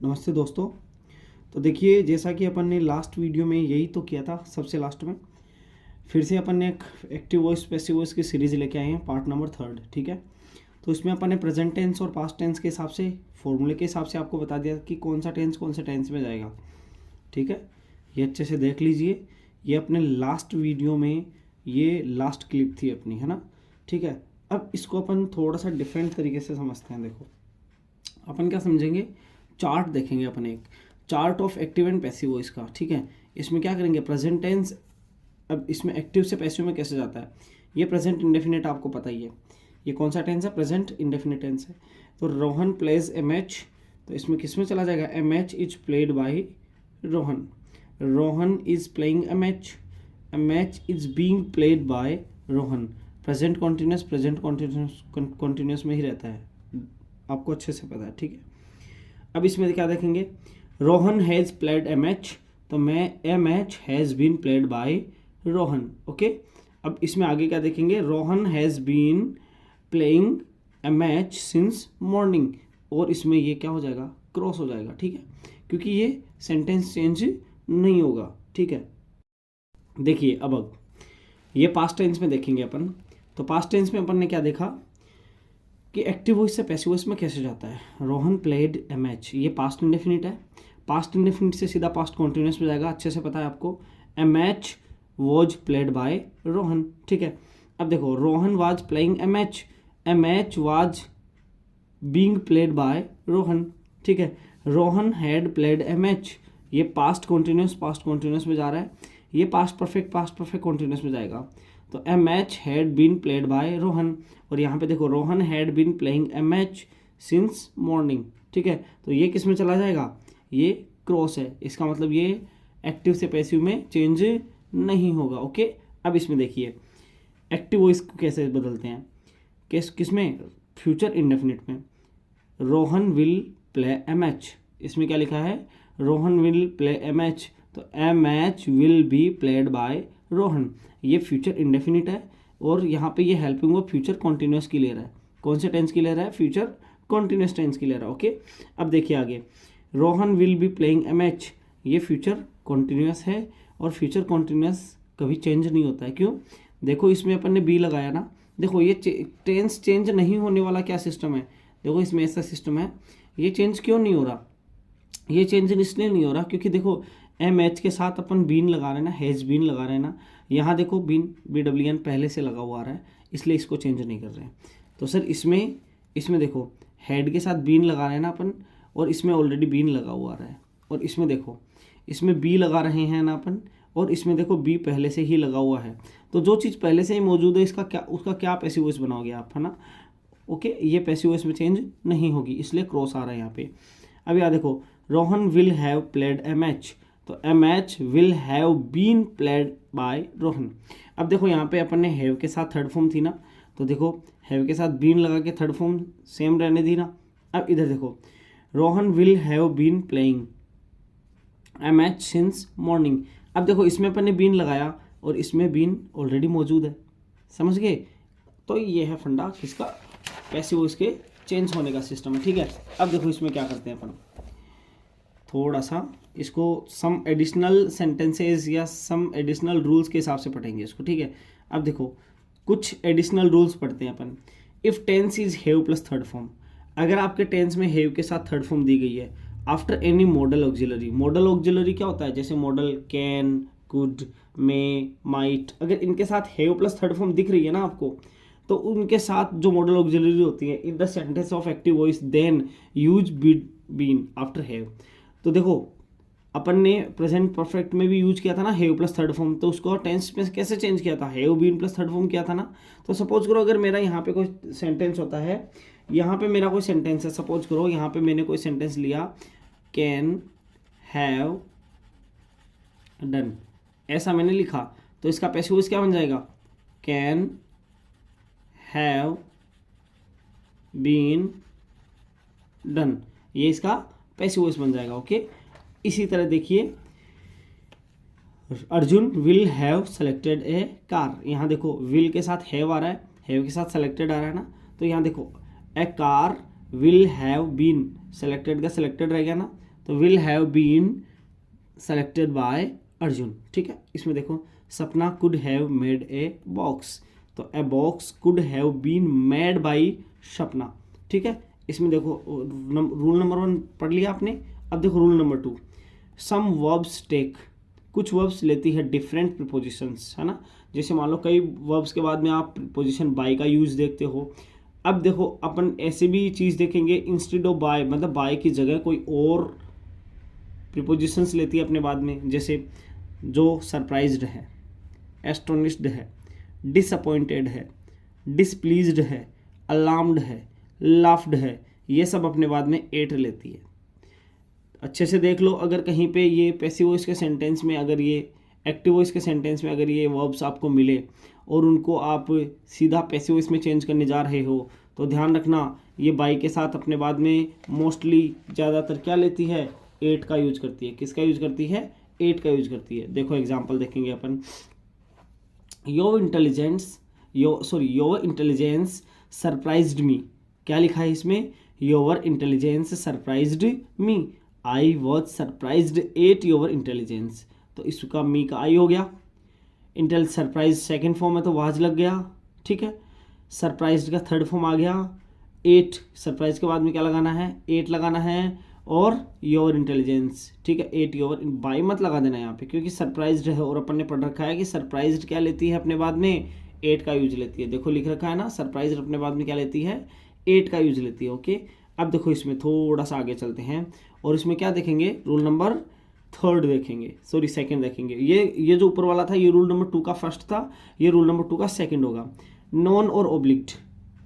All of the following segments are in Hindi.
नमस्ते दोस्तों। तो देखिए, जैसा कि अपन ने लास्ट वीडियो में यही तो किया था, सबसे लास्ट में फिर से अपन ने एक एक्टिव वॉइस पैसिव वॉइस की सीरीज़ लेके आए हैं, पार्ट नंबर 3, ठीक है। तो इसमें अपन ने प्रेजेंट टेंस और पास्ट टेंस के हिसाब से, फॉर्मूले के हिसाब से आपको बता दिया कि कौन सा टेंस में जाएगा, ठीक है। ये अच्छे से देख लीजिए। ये अपने लास्ट वीडियो में ये लास्ट क्लिप थी अपनी, है ना, ठीक है। अब इसको अपन थोड़ा सा डिफरेंट तरीके से समझते हैं। देखो, अपन क्या समझेंगे, चार्ट देखेंगे अपन, एक chart of active and passive voice का, ठीक है। इसमें क्या करेंगे, प्रेजेंट टेंस। अब इसमें एक्टिव से पैसिव में कैसे जाता है, ये प्रेजेंट इंडेफिनिट आपको पता ही है। ये कौन सा टेंस है, प्रेजेंट इंडेफिनिट टेंस है। तो रोहन प्लेज ए मैच, तो इसमें किस में चला जाएगा, a match is played by Rohan. Rohan is playing a match is being played by Rohan. Present continuous में ही रहता है, आपको अच्छे से पता है, ठीक है। अब इसमें क्या देखेंगे, Rohan has played a match, तो मैं a match has been played by Rohan, okay. अब इसमें आगे क्या देखेंगे, Rohan has been playing a match since morning, और इसमें ये क्या हो जाएगा, क्रॉस हो जाएगा, ठीक है, क्योंकि ये सेंटेंस चेंज नहीं होगा, ठीक है। देखिए अब ये पास्ट टेंस में देखेंगे अपन। तो पास्ट टेंस में अपन ने क्या देखा कि एक्टिव वॉइस से पैसिव वॉइस में कैसे जाता है। रोहन प्लेड ए मैच, ये पास्ट इंडेफिनिट है। पास्ट इंडेफिनिट से सीधा पास्ट कॉन्टिन्यूस में जाएगा, अच्छे से पता है आपको। A match was played by Rohan, ठीक है। अब देखो, Rohan was playing a match was being played by Rohan, ठीक है। Rohan had played a match, ये पास्ट कॉन्टिन्यूस में जा रहा है। ये पास्ट परफेक्ट कॉन्टिन्यूस में जाएगा। तो a match had been played by Rohan, और यहाँ पे देखो, Rohan had been playing a match since morning, ठीक है। तो ये किस में चला जाएगा, ये क्रॉस है, इसका मतलब ये एक्टिव से पैसिव में चेंज नहीं होगा, ओके। अब इसमें देखिए, एक्टिव वॉइस को कैसे बदलते हैं, किस में, फ्यूचर इंडेफिनिट में। Rohan will play a match, इसमें क्या लिखा है, Rohan will play a match, तो a match will be played by Rohan. ये फ्यूचर इंडेफिनिट है, और यहाँ पे ये हेल्पिंग वो फ्यूचर कॉन्टिन्यूस की ले रहा है। कौन से टेंस की ले रहा है, फ्यूचर कॉन्टिन्यूस टेंस की ले रहा है, ओके। अब देखिए आगे, Rohan will be playing a match, ये फ्यूचर कॉन्टिन्यूस है, और फ्यूचर कॉन्टिन्यूस कभी चेंज नहीं होता है, क्यों, देखो इसमें अपन ने बी लगाया ना। देखो ये टेंस चेंज नहीं होने वाला क्या सिस्टम है, देखो इसमें ऐसा सिस्टम है। ये चेंज क्यों नहीं हो रहा, ये चेंज इसलिए नहीं हो रहा क्योंकि देखो, एम एच के साथ अपन बीन लगा रहे हैं ना, हैज़ बीन लगा रहे हैं ना। यहाँ देखो, बीन BWN पहले से लगा हुआ आ रहा है, इसलिए इसको चेंज नहीं कर रहे हैं। तो सर इसमें देखो, हेड के साथ बीन लगा रहे हैं ना अपन, और इसमें ऑलरेडी बीन लगा हुआ आ रहा है। और इसमें देखो, इसमें बी लगा रहे हैं ना अपन, और इसमें देखो बी पहले से ही लगा हुआ है। तो जो चीज़ पहले से ही मौजूद है, उसका क्या पैसिव वॉइस बनाओगे आप, है ना, ओके। ये पैसिव वॉइस में चेंज नहीं होगी, इसलिए क्रॉस आ रहा है यहाँ पे। अब यार देखो, Rohan will have played a match, तो a match will have been played by Rohan. अब देखो, यहाँ पे अपन ने हैव के साथ थर्ड फॉर्म थी ना, तो देखो हैव के साथ बीन लगा के थर्ड फॉर्म सेम रहने दी ना। अब इधर देखो, Rohan will have been playing a match since morning. अब देखो, इसमें अपन ने बीन लगाया, और इसमें बीन ऑलरेडी मौजूद है, समझ गए। तो ये है फंडा किसका, पैसिव वॉइस के चेंज होने का सिस्टम है, ठीक है। अब देखो इसमें क्या करते हैं अपन, थोड़ा सा इसको सम एडिशनल सेंटेंसेस या सम एडिशनल रूल्स के हिसाब से पढ़ेंगे इसको, ठीक है। अब देखो, कुछ एडिशनल रूल्स पढ़ते हैं अपन। If tense is have plus third form, अगर आपके टेंस में हैव के साथ थर्ड फॉर्म दी गई है, after any model auxiliary. Model auxiliary क्या होता है, जैसे model can, could, may, might, अगर इनके साथ हैव प्लस थर्ड फॉर्म दिख रही है ना आपको, तो उनके साथ जो मॉडल ऑक्सिलरी होती है, in the sentence of active voice then use been after have. तो देखो, अपन ने प्रेजेंट परफेक्ट में भी यूज किया था ना हैव प्लस थर्ड फॉर्म, तो उसको टेंस में कैसे चेंज किया था, have been plus third form किया था ना। तो सपोज करो, अगर मेरा यहाँ पे कोई सेंटेंस होता है, यहाँ पे मेरा कोई सेंटेंस है, सपोज करो यहाँ पे मैंने कोई सेंटेंस लिया, कैन हैव डन, ऐसा मैंने लिखा, तो इसका पैसिव वॉइस क्या बन जाएगा, कैन हैव बीन डन, ये इसका पैसिव वॉइस बन जाएगा, ओके। इसी तरह देखिए, Arjun will have selected A car, यहाँ देखो विल के साथ हैव आ रहा है, हैव के साथ सेलेक्टेड आ रहा है ना। तो यहाँ देखो, a car will have been, selected का सेलेक्टेड रह गया ना, तो will have been selected by Arjun, ठीक है। इसमें देखो Sapna could have made a box, तो a box could have been made by Sapna, ठीक है। इसमें देखो रूल नंबर 1 पढ़ लिया आपने। अब देखो rule number 2, some verbs take, कुछ वर्ब्स लेती है डिफरेंट प्रीपोजिशंस, है ना। जैसे मान लो कई वर्ब्स के बाद में आप प्रीपोजिशन बाय का यूज देखते हो। अब देखो अपन ऐसे भी चीज़ देखेंगे, इंस्टेड ऑफ बाय, मतलब बाय की जगह कोई और प्रीपोजिशंस लेती है अपने बाद में, जैसे जो सरप्राइज्ड है, एस्टोनिश्ड है, डिसअपॉइंटेड है, डिसप्लीज्ड है, अलार्म्ड है, लाफ्ड है, ये सब अपने बाद में एट लेती है। अच्छे से देख लो, अगर कहीं पे ये पैसिव वॉइस के सेंटेंस में, अगर ये एक्टिव वॉइस के सेंटेंस में अगर ये वर्ब्स आपको मिले और उनको आप सीधा पैसिव वॉइस में चेंज करने जा रहे हो, तो ध्यान रखना ये बाई के साथ अपने बाद में मोस्टली ज़्यादातर क्या लेती है, एट का यूज करती है। किसका यूज करती है, एट का यूज करती है। देखो एग्जाम्पल देखेंगे अपन, योर इंटेलिजेंस सरप्राइज्ड मी, क्या लिखा है इसमें, your intelligence surprised me, I was surprised at your intelligence, तो इसका मी का आई हो गया। इंटेल सरप्राइज सेकेंड फॉर्म है तो वाज लग गया, ठीक है। सरप्राइज्ड का थर्ड फॉर्म आ गया, एट, सरप्राइज के बाद में क्या लगाना है, एट लगाना है, और योर इंटेलिजेंस, ठीक है। एट योर, बाई मत लगा देना यहाँ पे, क्योंकि सरप्राइज्ड है और अपन ने पढ़ रखा है कि सरप्राइज्ड क्या लेती है अपने बाद में, एट का यूज लेती है। देखो लिख रखा है ना, सरप्राइज्ड अपने बाद में क्या लेती है, एट का यूज लेती है, ओके। अब देखो इसमें थोड़ा सा आगे चलते हैं और इसमें क्या देखेंगे, रूल नंबर 3 देखेंगे, सॉरी 2 देखेंगे। ये जो ऊपर वाला था ये रूल नंबर 2 का फर्स्ट था, ये रूल नंबर 2 का सेकंड होगा। नॉन और ओब्लिक्ड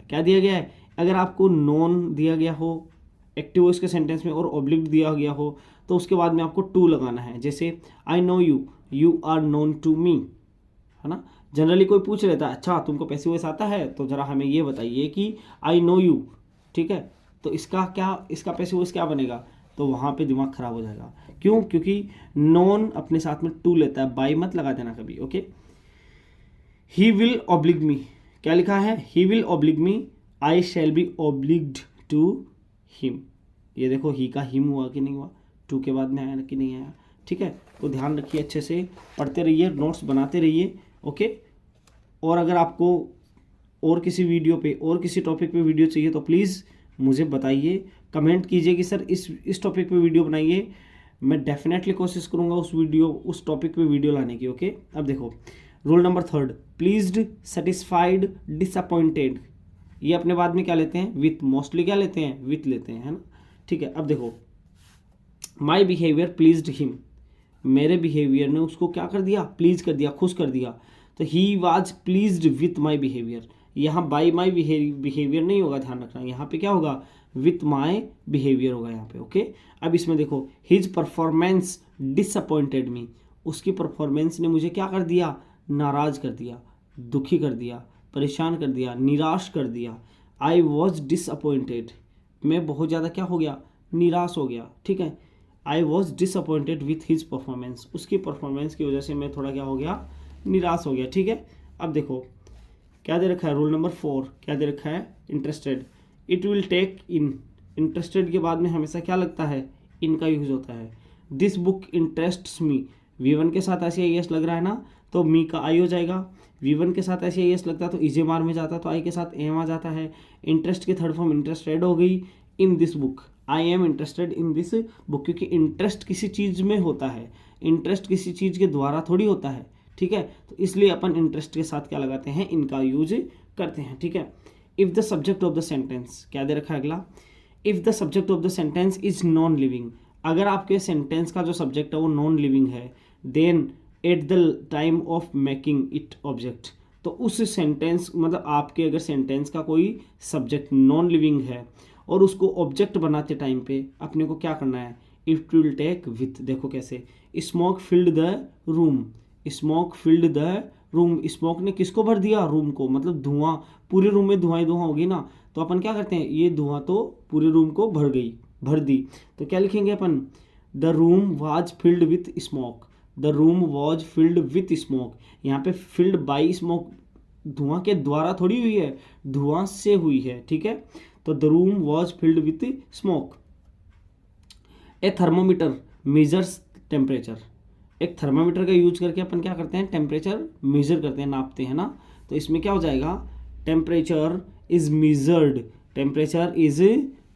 क्या दिया गया है, अगर आपको नॉन दिया गया हो एक्टिव वॉइस के सेंटेंस में और ओब्लिक्ड दिया गया हो तो उसके बाद में आपको टू लगाना है। जैसे I know you, you are known to me, है ना। जनरली कोई पूछ लेता है अच्छा तुमको पैसिव वॉइस आता है, तो जरा हमें ये बताइए कि आई नो यू, ठीक है, तो इसका पैसिव वॉइस क्या बनेगा, तो वहाँ पे दिमाग खराब हो जाएगा। क्यों, क्योंकि नॉन अपने साथ में टू लेता है, बाई मत लगा देना कभी, okay. He will oblige me, क्या लिखा है, he will oblige me, I shall be obliged to him. ये देखो ही का हिम हुआ कि नहीं हुआ, टू के बाद में आया कि नहीं आया, ठीक है। तो ध्यान रखिए, अच्छे से पढ़ते रहिए, नोट्स बनाते रहिए, ओके। और अगर आपको और किसी वीडियो पे और किसी टॉपिक पे वीडियो चाहिए तो प्लीज़ मुझे बताइए, कमेंट कीजिए कि सर इस टॉपिक पे वीडियो बनाइए। मैं डेफिनेटली कोशिश करूँगा उस टॉपिक पे वीडियो लाने की, ओके। अब देखो rule number 3, pleased, satisfied, disappointed, ये अपने बाद में क्या लेते हैं, विथ, मोस्टली क्या लेते हैं, विथ लेते हैं, है ना, ठीक है। अब देखो माई बिहेवियर प्लीज्ड हिम, मेरे बिहेवियर ने उसको क्या कर दिया, प्लीज कर दिया, खुश कर दिया। तो he was pleased with my behaviour, यहाँ बाई माई बिहेवियर नहीं होगा, ध्यान रखना, यहाँ पे क्या होगा, विथ माई बिहेवियर होगा यहाँ पे, ओके। अब इसमें देखो हिज परफॉर्मेंस डिसअपॉइंटेड मी, उसकी परफॉर्मेंस ने मुझे क्या कर दिया, नाराज कर दिया, दुखी कर दिया, परेशान कर दिया, निराश कर दिया। आई वॉज डिसअपॉइंटेड, मैं बहुत ज़्यादा क्या हो गया, निराश हो गया, ठीक है। I was disappointed with his performance, उसकी परफॉर्मेंस की वजह से मैं थोड़ा क्या हो गया, निराश हो गया, ठीक है। अब देखो क्या दे रखा है, रूल नंबर 4 क्या दे रखा है, interested, it will take in, interested के बाद में हमेशा क्या लगता है, इन का यूज होता है। This book interests me, V1 के साथ ऐसे एस लग रहा है ना, तो मी का आई हो जाएगा। V1 के साथ ऐसे एस लगता है तो इजेमार में जाता है तो आई के साथ एम आ जाता है। इंटरेस्ट की थर्ड फॉर्म इंटरेस्टेड हो गई। In this book, I am interested in this book, क्योंकि इंटरेस्ट किसी चीज़ में होता है, इंटरेस्ट किसी चीज़ के द्वारा थोड़ी होता है, ठीक है। तो इसलिए अपन इंटरेस्ट के साथ क्या लगाते हैं, इनका यूज करते हैं, ठीक है। If the subject of the sentence, क्या दे रखा है अगला, if the subject of the sentence is non living, अगर आपके सेंटेंस का जो सब्जेक्ट है वो नॉन लिविंग है, then at the time of making it object, तो उस सेंटेंस मतलब आपके अगर सेंटेंस का कोई सब्जेक्ट नॉन लिविंग है और उसको ऑब्जेक्ट बनाते टाइम पे अपने को क्या करना है, इट विल टेक विथ। देखो कैसे, smoke filled the room, smoke filled the room, smoke ने किसको भर दिया, रूम को, मतलब धुआं, पूरे रूम में धुआं ही धुआं होगी ना, तो अपन क्या करते हैं, ये धुआं तो पूरे रूम को भर दी, तो क्या लिखेंगे अपन, the room was filled with smoke, the room was filled with smoke. यहाँ पे फिल्ड बाई स्मोक धुआं के द्वारा थोड़ी हुई है, धुआं से हुई है, ठीक है। तो the room was filled with smoke. A thermometer measures temperature, एक थर्मामीटर का यूज करके अपन क्या करते हैं, टेम्परेचर मेजर करते हैं, नापते हैं ना। तो इसमें क्या हो जाएगा, temperature is measured, temperature is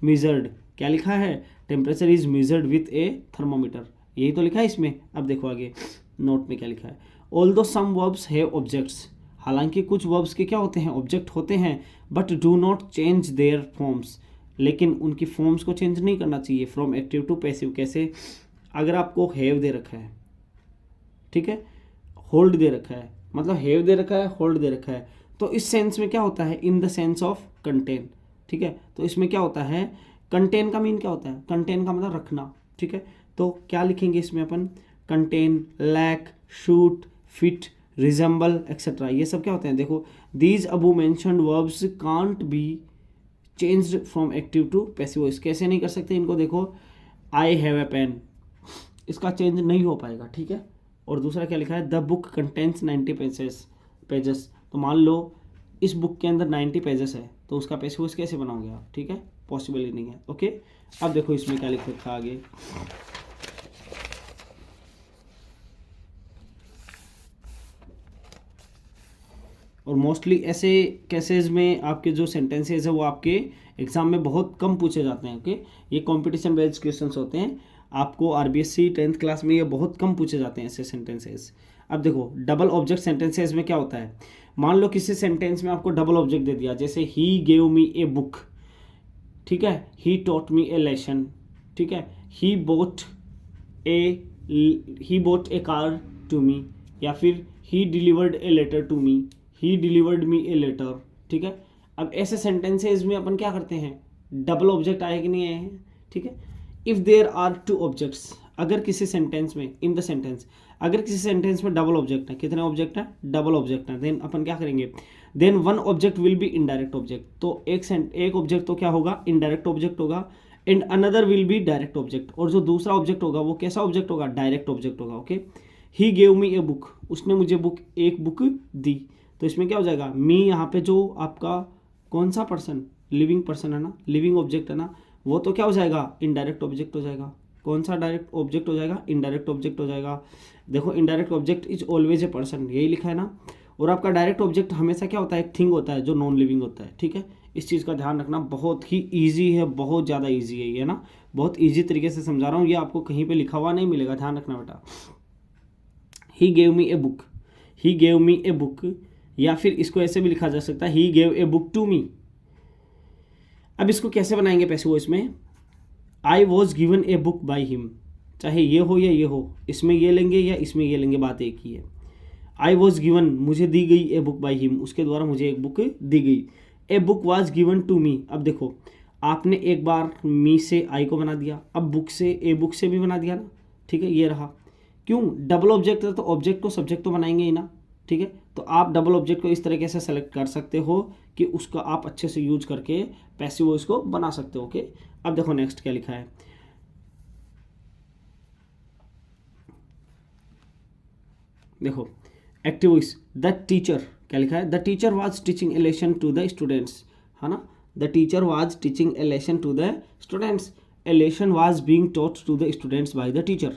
measured, क्या लिखा है, temperature is measured with A thermometer, यही तो लिखा है इसमें। अब देखो आगे नोट में क्या लिखा है, although some verbs have objects, हालांकि कुछ वर्ब्स के क्या होते हैं, ऑब्जेक्ट होते हैं, but do not change their forms, लेकिन उनकी फॉर्म्स को चेंज नहीं करना चाहिए, फ्रॉम एक्टिव टू पैसिव। कैसे, अगर आपको हैव दे रखा है, ठीक है, होल्ड दे रखा है, मतलब हैव दे रखा है, होल्ड दे रखा है, तो इस सेंस में क्या होता है, in the sense of contain, ठीक है। तो इसमें क्या होता है, कंटेन का मीन क्या होता है, कंटेन का मतलब रखना, ठीक है। तो क्या लिखेंगे इसमें अपन, contain, lack, suit, fit, resemble etcetera, ये सब क्या होते हैं। देखो these above mentioned verbs can't be changed from active to passive voice, कैसे नहीं कर सकते इनको, देखो आई हैव ए पेन, इसका चेंज नहीं हो पाएगा, ठीक है। और दूसरा क्या लिखा है, द बुक कंटेंट्स 90 पेजेस, तो मान लो इस बुक के अंदर 90 पेजेस है, तो उसका पैसिव वॉइस कैसे बनाओगे आप, ठीक है, पॉसिबल ही नहीं है। ओके, अब देखो इसमें क्या लिख रखा आगे, और मोस्टली ऐसे केसेस में आपके जो सेंटेंसेज है वो आपके एग्जाम में बहुत कम पूछे जाते हैं। ओके, ये कंपटीशन बेस्ड क्वेश्चंस होते हैं, आपको आरबीएससी 10th क्लास में ये बहुत कम पूछे जाते हैं ऐसे सेंटेंसेस। अब देखो डबल ऑब्जेक्ट सेंटेंसेस में क्या होता है, मान लो किसी सेंटेंस में आपको डबल ऑब्जेक्ट दे दिया, जैसे ही गेव मी ए बुक, ठीक है, he taught me A lesson, ठीक है, he bought a car to me, या फिर he delivered a letter to me, he delivered me a letter, ठीक है। अब ऐसे सेंटेंसेज में अपन क्या करते हैं, डबल ऑब्जेक्ट आए कि नहीं आए हैं, ठीक है। If there are two objects, अगर किसी सेंटेंस में, इन द सेंटेंस, अगर किसी सेंटेंस में डबल ऑब्जेक्ट है, कितने ऑब्जेक्ट है, डबल ऑब्जेक्ट है, देन अपन क्या करेंगे, then one object will be indirect object, तो एक ऑब्जेक्ट तो क्या होगा, इनडायरेक्ट ऑब्जेक्ट होगा, and another will be direct object, और जो दूसरा ऑब्जेक्ट होगा वो कैसा ऑब्जेक्ट होगा, डायरेक्ट ऑब्जेक्ट होगा। Okay, he gave me a book, उसने मुझे एक बुक दी, तो इसमें क्या हो जाएगा, मी यहाँ पे जो आपका कौन सा पर्सन, लिविंग पर्सन है ना, लिविंग ऑब्जेक्ट है ना, वो तो क्या हो जाएगा, इनडायरेक्ट ऑब्जेक्ट हो जाएगा। कौन सा डायरेक्ट ऑब्जेक्ट हो जाएगा, इनडायरेक्ट ऑब्जेक्ट हो जाएगा। देखो indirect object is always a person, यही लिखा है ना, और आपका डायरेक्ट ऑब्जेक्ट हमेशा क्या होता है, एक थिंग होता है जो नॉन लिविंग होता है, ठीक है। इस चीज़ का ध्यान रखना, बहुत ही ईजी है, बहुत ज़्यादा ईजी है ये ना, बहुत ईजी तरीके से समझा रहा हूँ, ये आपको कहीं पर लिखा हुआ नहीं मिलेगा, ध्यान रखना बेटा। He gave me a book, he gave me a book, या फिर इसको ऐसे भी लिखा जा सकता है, he gave a book to me. अब इसको कैसे बनाएंगे पैसिव वॉइस में, I was given a book by him, चाहे ये हो या ये हो, इसमें ये लेंगे या इसमें ये लेंगे, बात एक ही है। आई वॉज गिवन, मुझे दी गई, ए बुक बाई हिम, उसके द्वारा मुझे एक बुक दी गई। A book was given to me, अब देखो आपने एक बार मी से आई को बना दिया, अब बुक से ए बुक से भी बना दिया ना, ठीक है, ये रहा। क्यों, डबल ऑब्जेक्ट है तो ऑब्जेक्ट को सब्जेक्ट तो बनाएंगे ही ना, ठीक है। तो आप डबल ऑब्जेक्ट को इस तरीके से सेलेक्ट कर सकते हो कि उसका आप अच्छे से यूज करके पैसिव वॉइस को बना सकते हो। ओके, अब देखो नेक्स्ट क्या लिखा है, देखो एक्टिव वॉइस, द टीचर, क्या लिखा है, the teacher was teaching a lesson to the students, है ना, the teacher was teaching a lesson to the students, a lesson was being taught to the students by the teacher.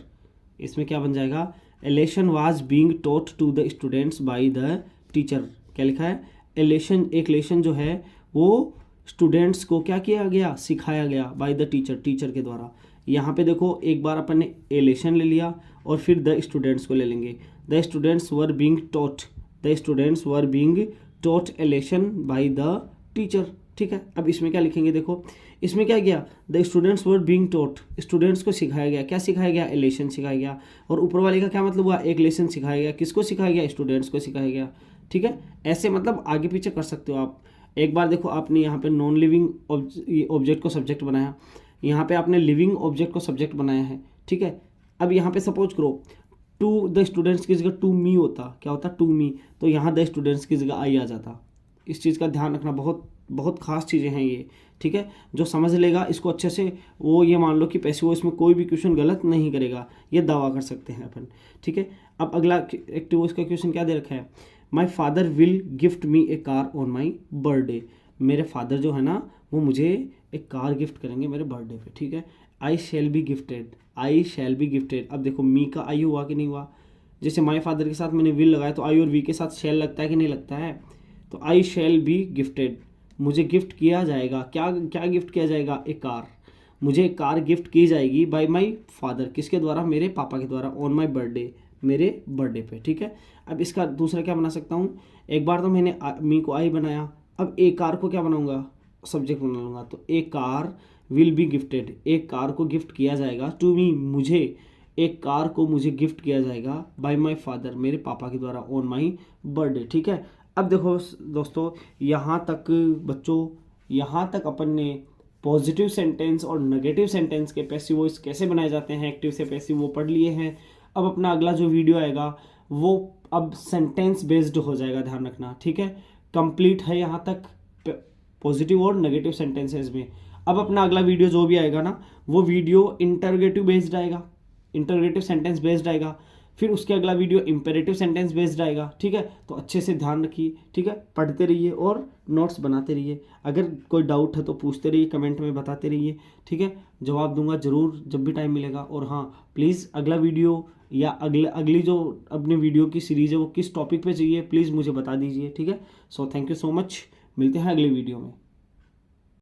इसमें क्या बन जाएगा, a lesson was being taught to the students by the teacher, क्या लिखा है, ए लेसन, एक लेसन जो है वो स्टूडेंट्स को क्या किया गया, सिखाया गया, बाय द टीचर, टीचर के द्वारा। यहाँ पे देखो एक बार अपन ने ए लेसन ले लिया और फिर द स्टूडेंट्स को ले लेंगे, the students were being taught, the students were being taught A lesson bye the teacher, ठीक है। अब इसमें क्या लिखेंगे, देखो इसमें क्या गया, the students were being taught, students को सिखाया गया, क्या सिखाया गया, ए लेसन सिखाया गया, और ऊपर वाले का क्या मतलब हुआ, एक लेसन सिखाया गया, किसको सिखाया गया, स्टूडेंट्स को सिखाया गया, ठीक है। ऐसे मतलब आगे पीछे कर सकते हो आप। एक बार देखो आपने यहाँ पे नॉन लिविंग ऑब्जेक्ट को सब्जेक्ट बनाया, यहाँ पे आपने लिविंग ऑब्जेक्ट को सब्जेक्ट बनाया है, ठीक है। अब यहाँ पे सपोज करो टू द स्टूडेंट्स की जगह टू मी होता, क्या होता, टू मी, तो यहाँ द स्टूडेंट्स की जगह आई आ जाता। इस चीज़ का ध्यान रखना, बहुत बहुत खास चीज़ें हैं ये, ठीक है। जो समझ लेगा इसको अच्छे से, वो ये मान लो कि पैसिव वॉइस में कोई भी क्वेश्चन गलत नहीं करेगा, ये दावा कर सकते हैं अपन, ठीक है। अब अगला एक्टिव वॉइस का क्वेश्चन क्या दे रखा है, my father will gift me A car on my birthday, मेरे फादर जो है ना वो मुझे एक कार गिफ्ट करेंगे मेरे बर्थडे पे, ठीक है। I shall be gifted, I shall be gifted. अब देखो मी का आई हुआ कि नहीं हुआ, जैसे माई फादर के साथ मैंने विल लगाया तो आई और वी के साथ शैल लगता है कि नहीं लगता है। तो आई शैल बी गिफ्टेड, मुझे गिफ्ट किया जाएगा, क्या क्या गिफ्ट किया जाएगा, ए कार, मुझे एक कार गिफ्ट की जाएगी बाय माई फादर, किसके द्वारा, मेरे पापा के द्वारा, ऑन माई बर्थडे, मेरे बर्थडे पे, ठीक है। अब इसका दूसरा क्या बना सकता हूँ, एक बार तो मैंने मी को आई बनाया, अब ए कार को क्या बनाऊंगा, सब्जेक्ट बना लूँगा, तो ए कार विल बी गिफ्टेड, एक कार को गिफ्ट किया जाएगा टू मी, मुझे, एक कार को मुझे गिफ्ट किया जाएगा बाय माय फादर, मेरे पापा के द्वारा, ऑन माय बर्थडे, ठीक है। अब देखो दोस्तों, यहाँ तक बच्चों, यहाँ तक अपन ने पॉजिटिव सेंटेंस और नेगेटिव सेंटेंस के पैसिव वॉइस कैसे बनाए जाते हैं, एक्टिव से पैसिव, वो पढ़ लिए हैं। अब अपना अगला जो वीडियो आएगा वो अब सेंटेंस बेस्ड हो जाएगा, ध्यान रखना, ठीक है। कंप्लीट है यहाँ तक पॉजिटिव और नेगेटिव सेंटेंसेस में। अब अपना अगला वीडियो जो भी आएगा ना, वो वीडियो इंटरोगेटिव बेस्ड आएगा, इंटरोगेटिव सेंटेंस बेस्ड आएगा। फिर उसके अगला वीडियो इंपेरेटिव सेंटेंस बेस्ड आएगा, ठीक है। तो अच्छे से ध्यान रखिए, ठीक है, पढ़ते रहिए और नोट्स बनाते रहिए। अगर कोई डाउट है तो पूछते रहिए, कमेंट में बताते रहिए, ठीक है। जवाब दूंगा ज़रूर जब भी टाइम मिलेगा। और हाँ, प्लीज़ अगला वीडियो या अगली जो अपनी वीडियो की सीरीज़ है वो किस टॉपिक पे चाहिए, प्लीज़ मुझे बता दीजिए, ठीक है। So thank you so much, मिलते हैं अगले वीडियो में।